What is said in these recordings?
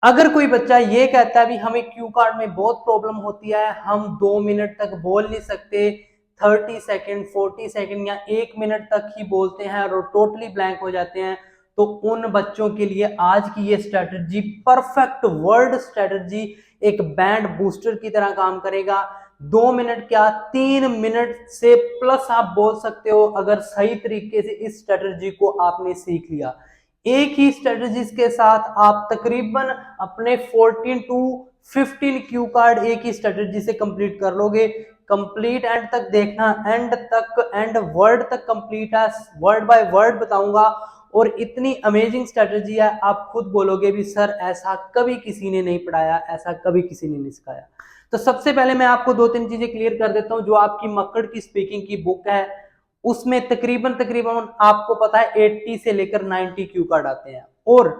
अगर कोई बच्चा ये कहता है भी हमें क्यू कार्ड में बहुत प्रॉब्लम होती है, हम 2 मिनट तक बोल नहीं सकते, 30 सेकेंड 40 सेकेंड या 1 मिनट तक ही बोलते हैं और टोटली ब्लैंक हो जाते हैं, तो उन बच्चों के लिए आज की ये स्ट्रेटजी परफेक्ट वर्ड स्ट्रेटजी एक बैंड बूस्टर की तरह काम करेगा। 2 मिनट क्या, 3 मिनट से प्लस आप बोल सकते हो अगर सही तरीके से इस स्ट्रेटजी को आपने सीख लिया। एक ही स्ट्रेटजीज के साथ आप तकरीबन अपने 14 टू 15 क्यू कार्ड एक ही स्ट्रेटजी से कंप्लीट कर लोगे। कंप्लीट एंड तक देखना, एंड तक, एंड वर्ड तक कंप्लीट है, वर्ड बाय वर्ड बताऊंगा। और इतनी अमेजिंग स्ट्रेटजी है, आप खुद बोलोगे भी सर ऐसा कभी किसी ने नहीं पढ़ाया, ऐसा कभी किसी ने नहीं सिखाया। तो सबसे पहले मैं आपको 2-3 चीजें क्लियर कर देता हूं। जो आपकी मक्कड़ की स्पीकिंग की बुक है उसमें तकरीबन तकरीबन आपको पता है 80 से लेकर 90 क्यू कार्ड आते हैं। और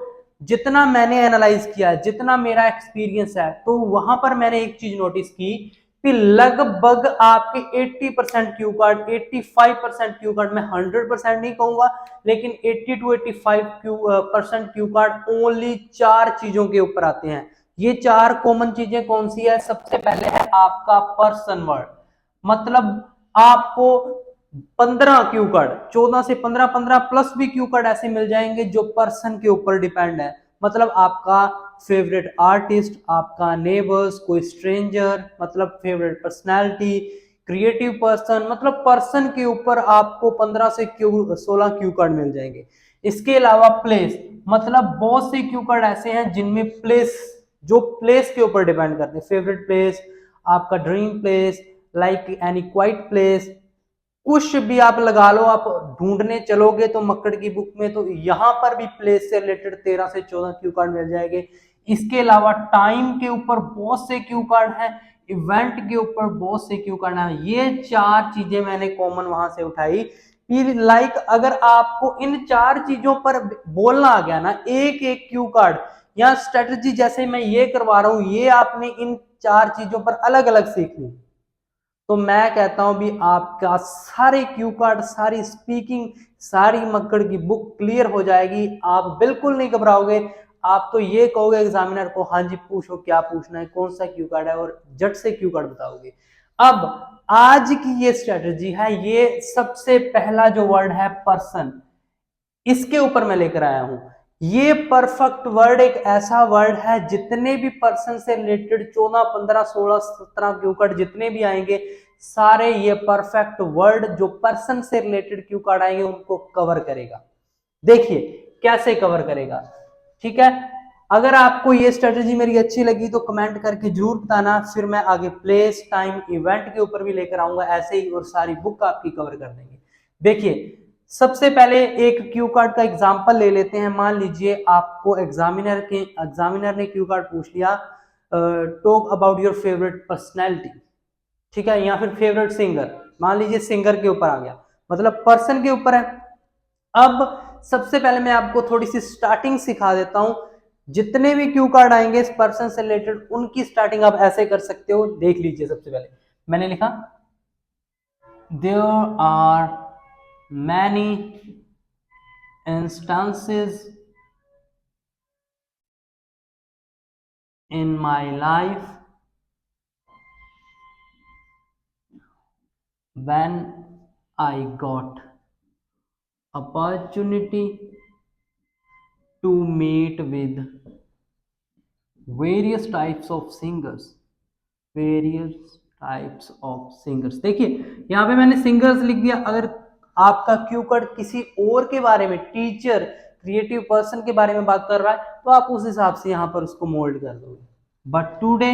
जितना मैंने एनालाइज किया, जितना मेरा एक्सपीरियंस है, तो वहां पर मैंने एक चीज नोटिस की कि लगभग आपके 80% क्यू कार्ड, 85% क्यू कार्ड, मैं 100% नहीं कहूंगा, लेकिन 80 टू 85% क्यू कार्ड ओनली 4 चीजों के ऊपर आते हैं। ये 4 कॉमन चीजें कौन सी है? सबसे पहले है आपका पर्सन वर्ड, मतलब आपको 15 क्यू कार्ड, 14 से 15, 15 प्लस भी क्यू कार्ड ऐसे मिल जाएंगे जो पर्सन के ऊपर डिपेंड है। मतलब आपका फेवरेट आर्टिस्ट, आपका नेबर्स, कोई स्ट्रेंजर, मतलब फेवरेट पर्सनालिटी, क्रिएटिव पर्सन, मतलब पर्सन के ऊपर आपको 15 से 16 क्यू कार्ड मिल जाएंगे। इसके अलावा प्लेस, मतलब बहुत से क्यू कार्ड ऐसे हैं जिनमें प्लेस, जो प्लेस के ऊपर डिपेंड करते हैं। फेवरेट प्लेस, आपका dream place, like any quite place, कुछ भी आप लगा लो। आप ढूंढने चलोगे तो मक्कड़ की बुक में तो यहां पर भी प्लेस से रिलेटेड 13 से 14 क्यू कार्ड मिल जाएंगे। इसके अलावा टाइम के ऊपर बहुत से क्यू कार्ड हैं, इवेंट के ऊपर बहुत से क्यू कार्ड हैं। ये 4 चीजें मैंने कॉमन वहां से उठाई। लाइक अगर आपको इन 4 चीजों पर बोलना आ गया ना, एक एक क्यू कार्ड या स्ट्रेटजी जैसे मैं ये करवा रहा हूं, ये आपने इन 4 चीजों पर अलग अलग सीखनी, तो मैं कहता हूं भी आपका सारे क्यू कार्ड, सारी स्पीकिंग, सारी मक्कड़ की बुक क्लियर हो जाएगी। आप बिल्कुल नहीं घबराओगे। आप तो ये कहोगे एग्जामिनर को, हाँ जी पूछो क्या पूछना है, कौन सा क्यू कार्ड है, और झट से क्यू कार्ड बताओगे। अब आज की ये स्ट्रेटजी है, ये सबसे पहला जो वर्ड है पर्सन, इसके ऊपर मैं लेकर आया हूं। ये परफेक्ट वर्ड एक ऐसा वर्ड है, जितने भी पर्सन से रिलेटेड 14, 15, 16, 17 क्यू कार्ड जितने भी आएंगे, सारे ये परफेक्ट वर्ड जो पर्सन से रिलेटेड क्यू कार्ड आएंगे उनको कवर करेगा। देखिए कैसे कवर करेगा, ठीक है। अगर आपको ये स्ट्रेटजी मेरी अच्छी लगी तो कमेंट करके जरूर बताना, फिर मैं आगे प्लेस, टाइम, इवेंट के ऊपर भी लेकर आऊंगा ऐसे ही, और सारी बुक आपकी कवर कर देंगे। देखिए सबसे पहले एक क्यू कार्ड का एग्जांपल ले लेते हैं। मान लीजिए आपको एग्जामिनर ने क्यू कार्ड पूछ लिया, talk about your favourite personality, ठीक है, या फिर फेवरेट सिंगर। मान लीजिए सिंगर के ऊपर आ गया, मतलब पर्सन के ऊपर है। अब सबसे पहले मैं आपको थोड़ी सी स्टार्टिंग सिखा देता हूं। जितने भी क्यू कार्ड आएंगे इस पर्सन से रिलेटेड, उनकी स्टार्टिंग आप ऐसे कर सकते हो। देख लीजिए, सबसे पहले मैंने लिखा, there are many instances in my life when I got opportunity to meet with various types of singers, various types of singers. देखिए यहाँ पे मैंने सिंगर्स लिख दिया। अगर आपका क्यू कार्ड किसी और के बारे में, टीचर, क्रिएटिव पर्सन के बारे में बात कर रहा है, तो आप उस हिसाब से यहाँ पर उसको मोल्ड कर दोगे। But today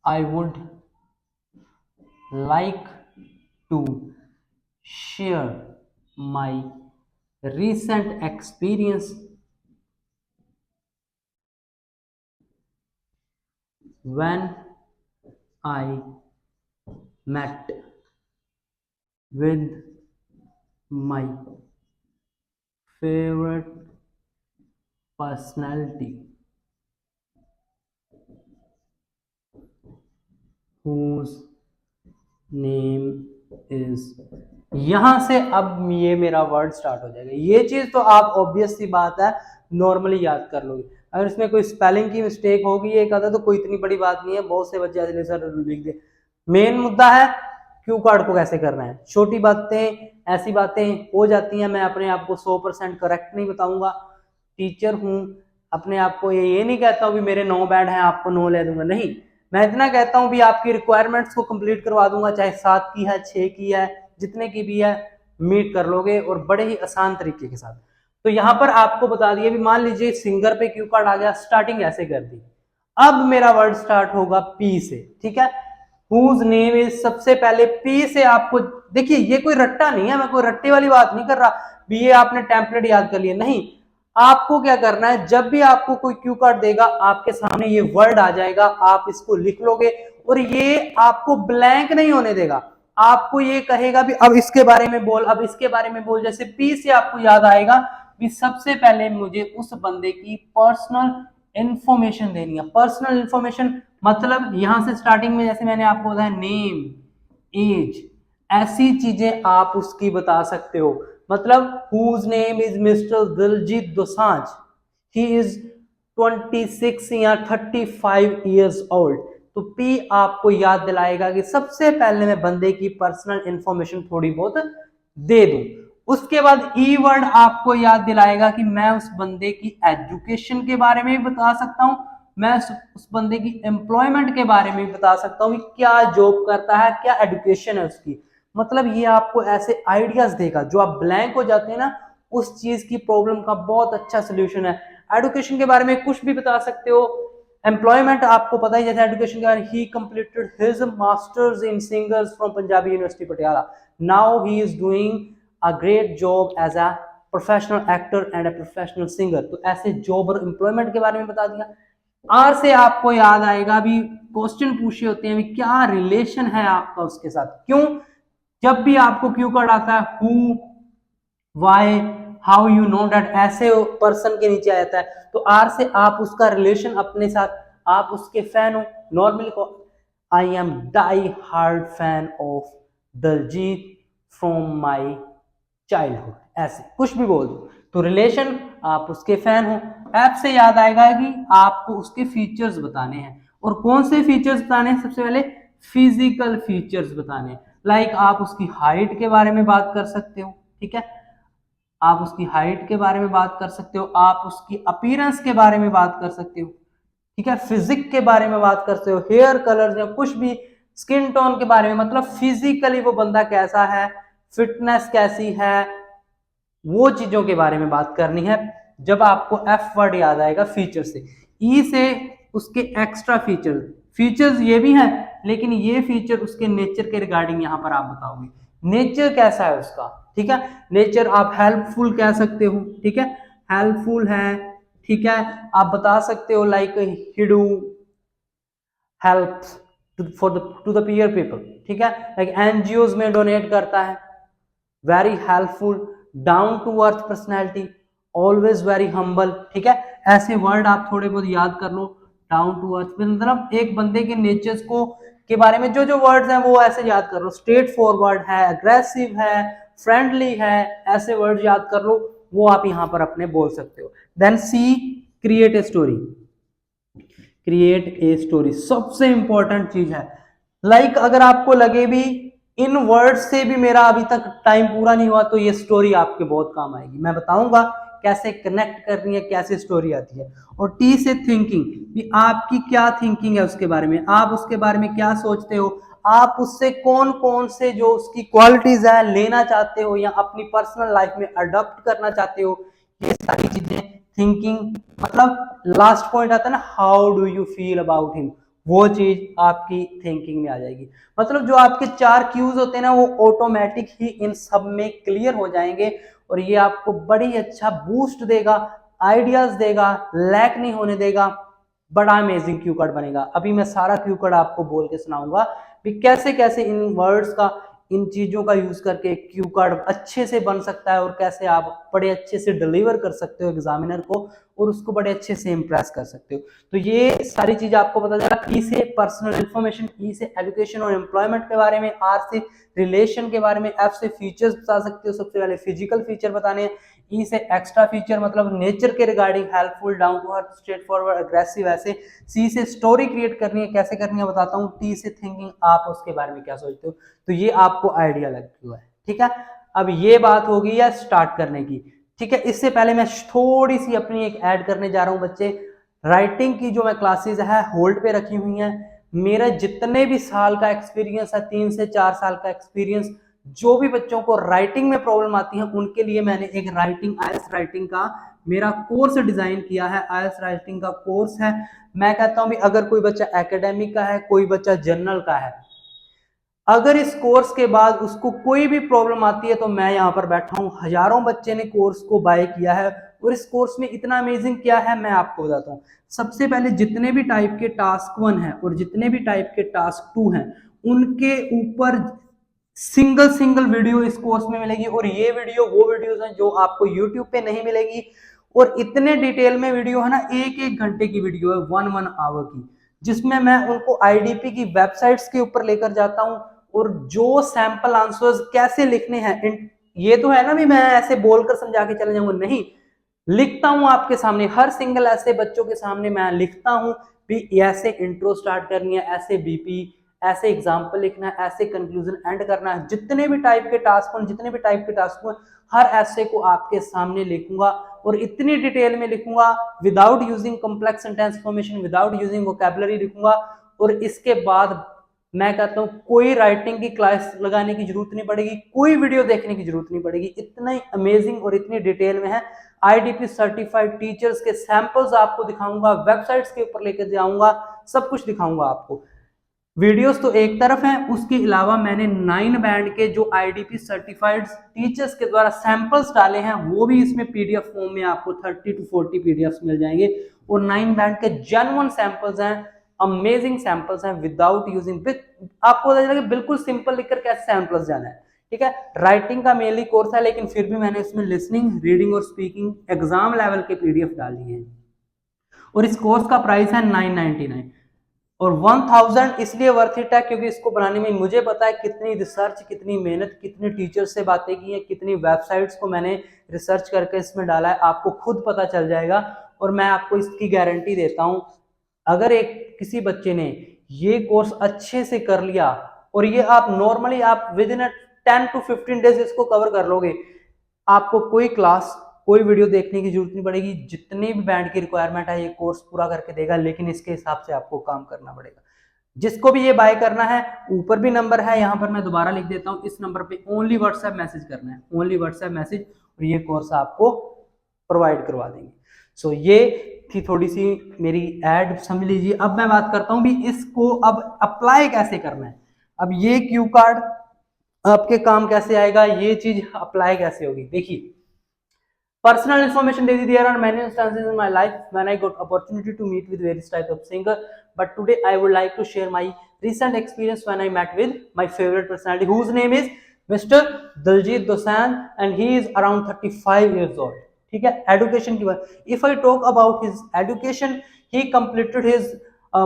I would like to share my recent experience when I met with my favorite personality whose name is यहां से अब ये मेरा वर्ड स्टार्ट हो जाएगा। ये चीज तो आप ऑब्वियस सी बात है नॉर्मली याद कर लोगे। अगर इसमें कोई स्पेलिंग की मिस्टेक होगी एक आधा तो कोई इतनी बड़ी बात नहीं है, बहुत से बच्चे ऐसे सर लिख दे। मेन मुद्दा है क्यू कार्ड को कैसे करना है। छोटी बातें ऐसी बातें हो जाती हैं, मैं अपने आप को 100% करेक्ट नहीं बताऊंगा, टीचर हूं, अपने आप को ये नहीं कहता हूं भी मेरे 9 बैंड हैं आपको 9 ले दूंगा, नहीं, मैं इतना कहता हूं भी आपकी रिक्वायरमेंट्स को कंप्लीट करवा दूंगा, चाहे 7 की है 6 की है जितने की भी है मीट कर लोगे और बड़े ही आसान तरीके के साथ। तो यहां पर आपको बता दिया भी मान लीजिए सिंगर पे क्यू कार्ड आ गया, स्टार्टिंग ऐसे कर दी। अब मेरा वर्ड स्टार्ट होगा पी से, ठीक है। हुज नेम इज, सबसे पहले पी से आपको, देखिए ये कोई रट्टा नहीं है, मैं कोई रट्टे वाली बात नहीं कर रहा भी ये आपने टेम्पलेट याद कर लिया, नहीं। आपको क्या करना है, जब भी आपको कोई क्यू कार्ड देगा आपके सामने ये वर्ड आ जाएगा, आप इसको लिख लोगे और ये आपको ब्लैंक नहीं होने देगा। आपको ये कहेगा भी अब इसके बारे में बोल, अब इसके बारे में बोल। जैसे पी से आपको याद आएगा भी सबसे पहले मुझे उस बंदे की पर्सनल इंफॉर्मेशन देनी है। पर्सनल इंफॉर्मेशन मतलब यहां से स्टार्टिंग में जैसे मैंने आपको बताया नेम, एज, ऐसी चीजें आप उसकी बता सकते हो। मतलब whose name is mister Diljit Dosanjh, he is 26 या 35 ईयर्स ओल्ड। तो पी आपको याद दिलाएगा कि सबसे पहले मैं बंदे की पर्सनल इंफॉर्मेशन थोड़ी बहुत दे दूं। उसके बाद ई वर्ड आपको याद दिलाएगा कि मैं उस बंदे की एजुकेशन के बारे में भी बता सकता हूं, मैं उस बंदे की एम्प्लॉयमेंट के बारे में भी बता सकता हूं कि क्या जॉब करता है, क्या एजुकेशन है उसकी। मतलब ये आपको ऐसे आइडियाज देगा जो आप ब्लैंक हो जाते हैं ना, उस चीज की प्रॉब्लम का बहुत अच्छा सोल्यूशन है। एजुकेशन के बारे में कुछ भी बता सकते हो। एम्प्लॉयमेंट आपको पता ही, जैसे एजुकेशन के बारे में, he completed his masters in singers from Punjabi university Patiala, now he is doing a great job as a professional actor and a professional singer. तो ऐसे जॉब और एम्प्लॉयमेंट के बारे में बता दिया। आर से आपको याद आएगा भी क्वेश्चन पूछे होते हैं भी क्या रिलेशन है आपका उसके साथ, क्यों। जब भी आपको क्यू कार्ड आता है who, why, how, you know that, ऐसे पर्सन के नीचे आ जाता है। तो आर से आप उसका रिलेशन अपने साथ, आप उसके फैन हो। नॉर्मली को I am die hard fan of Daljit from my childhood, ऐसे कुछ भी बोल दो तो रिलेशन, आप उसके फैन हो। ऐप से याद आएगा कि आपको उसके फीचर्स बताने हैं। और कौन से फीचर्स बताने हैं, सबसे पहले फिजिकल फीचर्स बताने हैं। लाइक आप उसकी हाइट के बारे में बात कर सकते हो, ठीक है, आप उसकी हाइट के बारे में बात कर सकते हो, आप उसकी अपीयरेंस के बारे में बात कर सकते हो, ठीक है, फिजिक के बारे में बात करते हो, हेयर कलर या कुछ भी, स्किन टोन के बारे में, मतलब फिजिकली वो बंदा कैसा है, फिटनेस कैसी है, वो चीजों के बारे में बात करनी है। जब आपको एफ वर्ड याद आएगा फीचर से। ई से उसके एक्स्ट्रा फीचर, फीचर्स ये भी हैं लेकिन ये फीचर उसके नेचर के रिगार्डिंग यहां पर आप बताओगे, नेचर कैसा है उसका, ठीक है। नेचर आप हेल्पफुल कह सकते हो, ठीक है, हेल्पफुल है, ठीक है। आप बता सकते हो like he do help for the to the peer people, ठीक है, लाइक एनजीओज में डोनेट करता है, very helpful, down to earth personality, always very humble, ठीक है। ऐसे वर्ड आप थोड़े बहुत याद कर लो। डाउन टू अर्थ मतलब एक बंदे के नेचर्स को के बारे में जो जो वर्ड्स हैं वो ऐसे याद कर लो। स्ट्रेट फॉरवर्ड है, अग्रेसिव है, फ्रेंडली है, ऐसे वर्ड याद कर लो, वो आप यहां पर अपने बोल सकते हो। Then see, create a story, create a story सबसे इंपॉर्टेंट चीज है। लाइक अगर आपको लगे भी इन वर्ड से भी मेरा अभी तक टाइम पूरा नहीं हुआ तो ये स्टोरी आपके बहुत काम आएगी, मैं बताऊंगा कैसे कनेक्ट करनी है, कैसे स्टोरी आती है। और टी से थिंकिंग, भी आपकी क्या थिंकिंग है उसके बारे में, आप उसके बारे में क्या सोचते हो, आप उससे कौन कौन से जो उसकी क्वालिटीज है लेना चाहते हो या अपनी पर्सनल लाइफ में अडॉप्ट करना चाहते हो, ये सारी चीजें थिंकिंग। मतलब लास्ट पॉइंट आता है ना, how do you feel about him, वो चीज आपकी थिंकिंग में आ जाएगी। मतलब जो आपके 4 क्यूज होते हैं ना वो ऑटोमेटिक ही इन सब में क्लियर हो जाएंगे और ये आपको बड़ी अच्छा बूस्ट देगा, आइडियाज देगा, लैक नहीं होने देगा, बड़ा अमेजिंग क्यू कार्ड बनेगा। अभी मैं सारा क्यू कार्ड आपको बोल के सुनाऊंगा कि कैसे कैसे इन वर्ड्स का इन चीजों का यूज करके क्यू कार्ड अच्छे से बन सकता है और कैसे आप बड़े अच्छे से डिलीवर कर सकते हो एग्जामिनर को और उसको बड़े अच्छे से इम्प्रेस कर सकते हो। तो ये सारी चीज आपको पता चला। ई से पर्सनल इंफॉर्मेशन, ई से एजुकेशन और एम्प्लॉयमेंट के बारे में, आर से रिलेशन के बारे में, एफ से फीचर्स बता सकते हो, सबसे पहले फिजिकल फीचर बताने हैं, ई से एक्स्ट्रा फीचर मतलब नेचर के regarding helpful, down to earth, straight forward, aggressive ऐसे, सी से स्टोरी क्रिएट करनी है, कैसे करनी है बताता हूँ, टी से थिंकिंग, आप उसके बारे में क्या सोचते हो। तो ये आपको आइडिया लग चुका है, ठीक है। अब ये बात होगी या स्टार्ट करने की, ठीक है। इससे पहले मैं थोड़ी सी अपनी एक ऐड करने जा रहा हूँ बच्चे। राइटिंग की जो मैं क्लासेस है होल्ड पे रखी हुई हैं। मेरा जितने भी साल का एक्सपीरियंस है, 3 से 4 साल का एक्सपीरियंस, जो भी बच्चों को राइटिंग में प्रॉब्लम आती है उनके लिए मैंने एक राइटिंग, आईएलटीएस राइटिंग का मेरा कोर्स डिजाइन किया है। आईएलटीएस राइटिंग का कोर्स है। मैं कहता हूं भी अगर कोई बच्चा एकेडमिक का है, कोई बच्चा जनरल का है, अगर इस कोर्स के बाद उसको कोई भी प्रॉब्लम आती है तो मैं यहाँ पर बैठा हूँ। हजारों बच्चे ने कोर्स को बाय किया है और इस कोर्स में इतना अमेजिंग क्या है मैं आपको बताता हूँ। सबसे पहले जितने भी टाइप के टास्क 1 है और जितने भी टाइप के टास्क 2 हैं उनके ऊपर सिंगल वीडियो इस कोर्स में मिलेगी। और ये वीडियो वो वीडियोस हैं जो आपको यूट्यूब पे नहीं मिलेगी। और इतने डिटेल में वीडियो है ना, 1-1 घंटे की वीडियो है, 1 आवर की, जिसमें मैं उनको आईडीपी की वेबसाइट्स के ऊपर लेकर जाता हूँ और जो सैंपल आंसर्स कैसे लिखने हैं। ये तो है ना भी मैं ऐसे बोलकर समझा के चले जाऊंगा, नहीं, लिखता हूं आपके सामने, हर सिंगल ऐसे बच्चों के सामने मैं लिखता हूं भी ऐसे इंट्रो स्टार्ट करनी है, ऐसे बीपी, ऐसे एग्जाम्पल लिखना है, ऐसे कंक्लूजन एंड करना है। जितने भी टाइप के टास्क हो, जितने भी टाइप के टास्क हो, हर ऐसे को आपके सामने लिखूंगा और इतनी डिटेल में लिखूंगा, without using complex sentence formation, without using vocabulary लिखूंगा। और इसके बाद मैं कहता हूं कोई राइटिंग की क्लास लगाने की जरूरत नहीं पड़ेगी, कोई वीडियो देखने की जरूरत नहीं पड़ेगी। इतना ही अमेजिंग और इतनी डिटेल में है। आईडीपी सर्टिफाइड टीचर्स के सैंपल्स आपको दिखाऊंगा, वेबसाइट्स के ऊपर लेकर जाऊंगा, सब कुछ दिखाऊंगा आपको। वीडियोस तो एक तरफ हैं, उसके अलावा मैंने 9 बैंड के जो आईडीपी सर्टिफाइड टीचर्स के द्वारा सैंपल्स डाले हैं वो भी इसमें पीडीएफ फॉर्म में आपको 30 to 40 पीडीएफ मिल जाएंगे। और 9 बैंड के जेन्युइन सैंपल्स हैं, अमेजिंग सैंपल्स हैं, विदाउट यूजिंग, आपको पता चलेगा बिल्कुल सिंपल लिखकर कैसे सैंपल्स जाना है, ठीक है। राइटिंग का मेनली कोर्स है लेकिन फिर भी मैंने इसमें लिसनिंग, रीडिंग और स्पीकिंग एग्जाम लेवल के पीडीएफ डाली है। और इस कोर्स का प्राइस है 999 और 1000 इसलिए वर्थ इट है क्योंकि इसको बनाने में मुझे पता है कितनी रिसर्च, कितनी मेहनत, कितने टीचर्स से बातें की हैं, कितनी वेबसाइट्स को मैंने रिसर्च करके इसमें डाला है, आपको खुद पता चल जाएगा। और मैं आपको इसकी गारंटी देता हूं, अगर एक किसी बच्चे ने ये कोर्स अच्छे से कर लिया और ये आप नॉर्मली आप विद इन 10 to 15 डेज इसको कवर कर लोगे, आपको कोई क्लास, कोई वीडियो देखने की जरूरत नहीं पड़ेगी। जितनी भी बैंड की रिक्वायरमेंट है ये कोर्स पूरा करके देगा, लेकिन इसके हिसाब से आपको काम करना पड़ेगा। जिसको भी ये बाय करना है, ऊपर भी नंबर है, यहाँ पर मैं दोबारा लिख देता हूँ, इस नंबर पे ओनली व्हाट्सएप मैसेज करना है, ओनली व्हाट्सएप मैसेज, और ये कोर्स आपको प्रोवाइड करवा देंगे। सो ये थी थोड़ी सी मेरी एड, समझ लीजिए। अब मैं बात करता हूँ भी इसको अब अप्लाई कैसे करना है। अब ये क्यू कार्ड आपके काम कैसे आएगा, ये चीज अप्लाई कैसे होगी, देखिए। Personal information, there are many instances in my life when I got opportunity to meet with various type of singer, but today I would like to share my recent experience when I met with my favorite personality, whose name is Mr. Diljit Dosanjh, and he is around 35 years old. ठीक है, education की बात, if I talk about his education, he completed his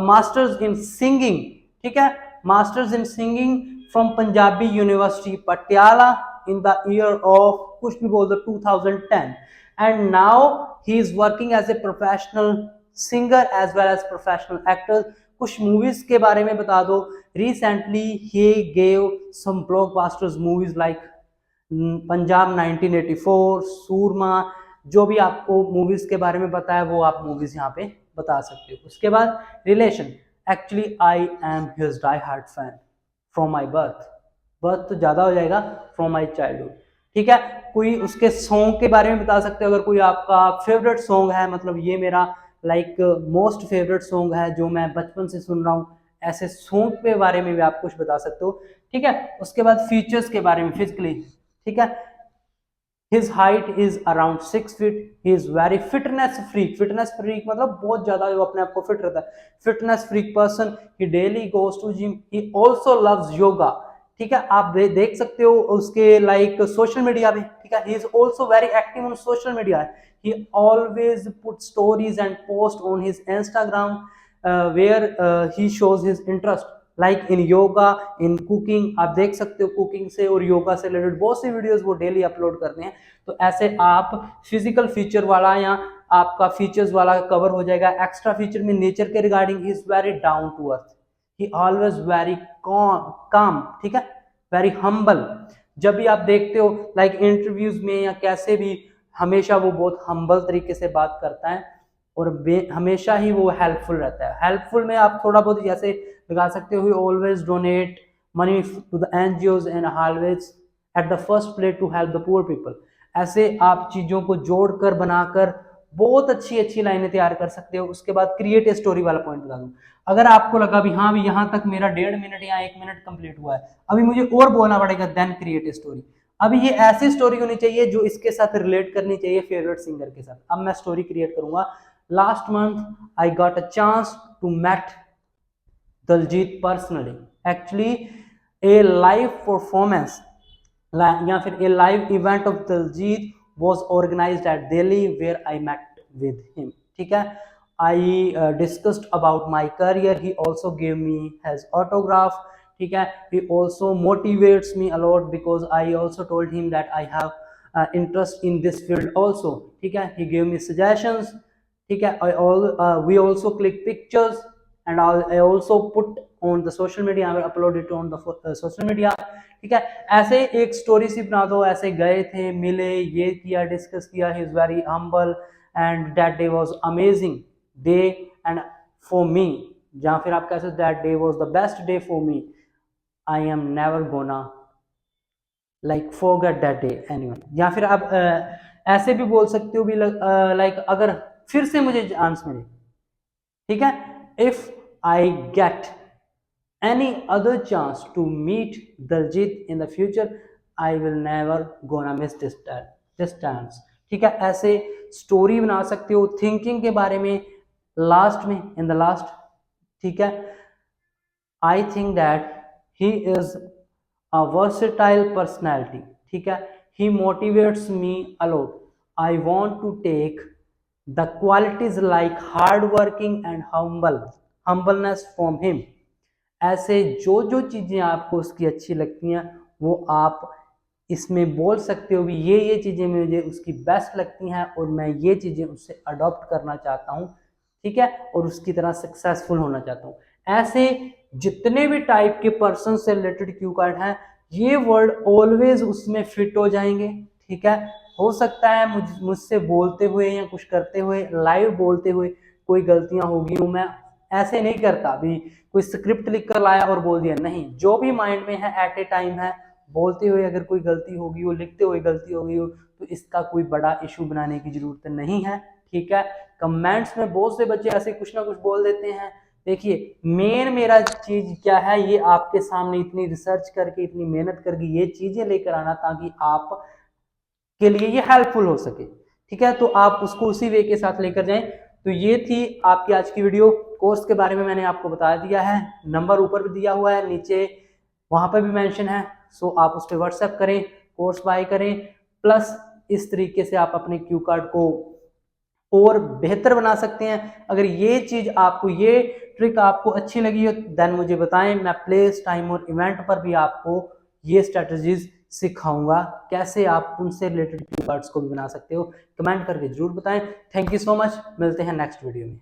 masters in singing, ठीक है, masters in singing from Punjabi University Patiala in the year of कुछ भी बोल दो 2010, and now he is working as a professional singer as well as professional actor. कुछ movies के बारे में बता दो, recently he gave some blockbusters movies like Punjab 1984, सूरमा, जो भी आपको मूवीज के बारे में पता है वो आप मूवीज यहाँ पे बता सकते हो। उसके बाद relation, actually I am his die heart fan from my birth तो ज्यादा हो जाएगा, फ्रॉम माई चाइल्डहुड, ठीक है। कोई उसके सॉन्ग के बारे में बता सकते हो, अगर कोई आपका फेवरेट सॉन्ग है, मतलब ये मेरा लाइक मोस्ट फेवरेट सॉन्ग है जो मैं बचपन से सुन रहा हूँ, ऐसे सॉन्ग के बारे में भी आप कुछ बता सकते हो, ठीक है। उसके बाद फीचर्स के बारे में, फिजिकली, ठीक है, his height is around 6 feet, he is very fitness freak मतलब बहुत ज्यादा वो अपने आप को फिट रहता है, fitness freak person, he daily goes to gym, he also loves yoga, ठीक है, आप देख सकते हो उसके लाइक सोशल मीडिया पे, ठीक है, he is also very active on social media, he always put stories and post on his Instagram where he shows his interest like in yoga, in cooking. आप देख सकते हो कुकिंग से और योगा से रिलेटेड बहुत सी वीडियोस वो डेली अपलोड करते हैं। तो ऐसे आप फिजिकल फीचर वाला या आपका फीचर्स वाला कवर हो जाएगा। एक्स्ट्रा फीचर में नेचर के regarding he is very down to earth, he always very calm, ठीक है, वेरी हम्बल। जब भी आप देखते हो लाइक इंटरव्यूज में या कैसे भी, हमेशा वो बहुत हम्बल तरीके से बात करता है और हमेशा ही वो हेल्पफुल रहता है। हेल्पफुल में आप थोड़ा बहुत जैसे लगा सकते हो, always donate money to the NGOs and always at the first place to help the poor people. ऐसे आप चीजों को जोड़कर बनाकर बहुत अच्छी अच्छी लाइनें तैयार कर सकते हो। उसके बाद क्रिएट ए स्टोरी वाला पॉइंट बता दूं, अगर आपको लगा भी हाँ भी यहाँ तक मेरा 1.5 मिनट या 1 मिनट कंप्लीट हुआ है, अभी मुझे और बोलना पड़ेगा, देन क्रिएट ए स्टोरी। अभी ये ऐसी स्टोरी होनी चाहिए जो इसके साथ रिलेट करनी चाहिए फेवरेट सिंगर के साथ। अब मैं स्टोरी क्रिएट करूंगा। Last month I got a chance to met Diljit personally, actually a live performance या फिर a live event of Diljit was organized at Delhi where I met with him, ठीक है। I discussed about my career, he also gave me his autograph, ठीक है। He also motivates me a lot because I also told him that I have interest in this field also, ठीक है। He gave me suggestions, ठीक है। We also click pictures and I also put on the social media, I will upload it on the social media, ठीक है। ऐसे एक story सी बना दो, ऐसे गए थे, मिले, ये किया, डिस्कस किया, ही is very humble and that day was amazing day and for me, या फिर आप कह सकते that day was the best day for me, I am never gonna like forget that day anyone. या फिर आप ऐसे भी बोल सकते हो भी लाइक अगर फिर से मुझे चांस मिले, ठीक है, if I get any other chance to meet Daljit in the future, I will never gonna miss this chance, ठीक है। ऐसे स्टोरी बना सकते हो थिंकिंग के बारे में लास्ट में, इन द लास्ट, ठीक है। I think that he is a versatile personality, ठीक है। He motivates me a lot, I want to take the qualities like hard working and humbleness from him. ऐसे जो जो चीज़ें आपको उसकी अच्छी लगती हैं वो आप इसमें बोल सकते हो भी ये चीज़ें मुझे उसकी बेस्ट लगती हैं और मैं ये चीज़ें उससे अडॉप्ट करना चाहता हूँ, ठीक है, और उसकी तरह सक्सेसफुल होना चाहता हूँ। ऐसे जितने भी टाइप के पर्सन से रिलेटेड क्यू कार्ड हैं, ये वर्ड ऑलवेज उसमें फिट हो जाएंगे, ठीक है। हो सकता है मुझसे बोलते हुए या कुछ करते हुए, लाइव बोलते हुए कोई गलतियां होगी, मैं ऐसे नहीं करता अभी कोई स्क्रिप्ट लिख कर लाया और बोल दिया, नहीं, जो भी माइंड में है एट ए टाइम है, बोलते हुए अगर कोई गलती होगी हो, लिखते हुए गलती होगी हो, तो इसका कोई बड़ा इशू बनाने की जरूरत नहीं है, ठीक है। कमेंट्स में बहुत से बच्चे ऐसे कुछ ना कुछ बोल देते हैं। देखिए मेन मेरा चीज क्या है, ये आपके सामने इतनी रिसर्च करके, इतनी मेहनत करके ये चीजें लेकर आना ताकि आप के लिए ये हेल्पफुल हो सके, ठीक है। तो आप उसको उसी वे के साथ लेकर जाएं। तो ये थी आपकी आज की वीडियो। कोर्स के बारे में मैंने आपको बता दिया है, नंबर ऊपर भी दिया हुआ है, नीचे वहां पर भी मेंशन है। सो आप उस पर व्हाट्सएप करें, कोर्स बाय करें, प्लस इस तरीके से आप अपने क्यू कार्ड को और बेहतर बना सकते हैं। अगर ये चीज आपको, ये ट्रिक आपको अच्छी लगी हो देन मुझे बताएं, मैं प्लेस, टाइम और इवेंट पर भी आपको ये स्ट्रेटजीज सिखाऊंगा, कैसे आप उनसे रिलेटेड क्यू कार्ड्स को भी बना सकते हो। कमेंट करके जरूर बताएं। थैंक यू सो मच, मिलते हैं नेक्स्ट वीडियो में।